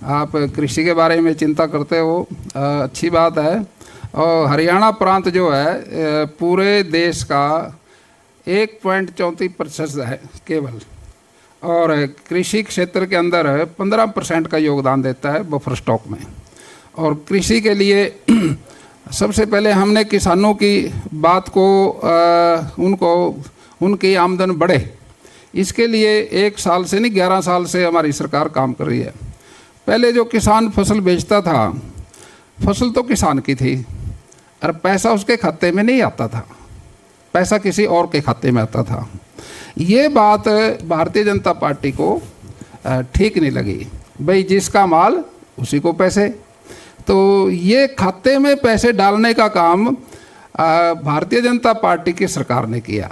आप कृषि के बारे में चिंता करते हो, अच्छी बात है। और हरियाणा प्रांत जो है पूरे देश का 1.34% है केवल, और कृषि क्षेत्र के अंदर 15% का योगदान देता है बफर स्टॉक में। और कृषि के लिए सबसे पहले हमने किसानों की बात को उनकी आमदन बढ़े, इसके लिए 1 साल से नहीं 11 साल से हमारी सरकार काम कर रही है। पहले जो किसान फसल बेचता था, फसल तो किसान की थी और पैसा उसके खाते में नहीं आता था, पैसा किसी और के खाते में आता था। ये बात भारतीय जनता पार्टी को ठीक नहीं लगी, भाई जिसका माल उसी को पैसे। तो ये खाते में पैसे डालने का काम भारतीय जनता पार्टी की सरकार ने किया।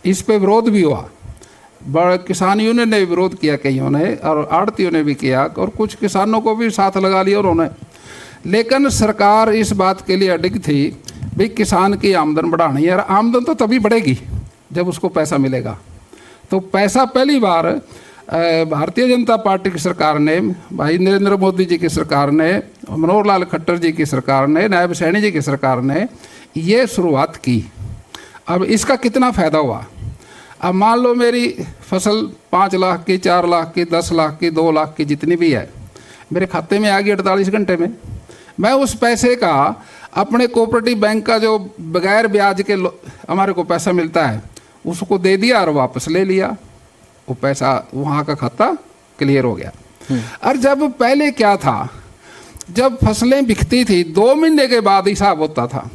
इस पे विरोध भी हुआ, बड़े किसान यूनियन ने विरोध किया कईयों ने, और आड़तियों ने भी किया, और कुछ किसानों को भी साथ लगा लिया उन्होंने। लेकिन सरकार इस बात के लिए अडिग थी, भाई किसान की आमदन बढ़ानी है, और आमदन तो तभी बढ़ेगी जब उसको पैसा मिलेगा। तो पैसा पहली बार भारतीय जनता पार्टी की सरकार ने, भाई नरेंद्र मोदी जी की सरकार ने, मनोहर लाल खट्टर जी की सरकार ने, नायब सैनी जी की सरकार ने ये शुरुआत की। अब इसका कितना फ़ायदा हुआ? अब मान लो मेरी फसल 5 लाख की, 4 लाख की, 10 लाख की, 2 लाख की, जितनी भी है, मेरे खाते में आ गई 48 घंटे में। मैं उस पैसे का अपने कोऑपरेटिव बैंक का जो बगैर ब्याज के हमारे को पैसा मिलता है उसको दे दिया और वापस ले लिया, वो पैसा वहाँ का खाता क्लियर हो गया। और जब पहले क्या था, जब फसलें बिकती थी 2 महीने के बाद हिसाब होता था,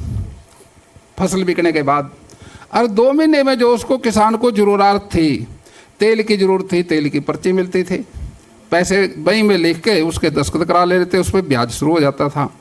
फसल बिकने के बाद, और 2 महीने में जो उसको किसान को ज़रूरत थी, तेल की ज़रूरत थी, तेल की पर्ची मिलती थी, पैसे बही में लिख के उसके दस्तखत करा लेते, उस पर ब्याज शुरू हो जाता था।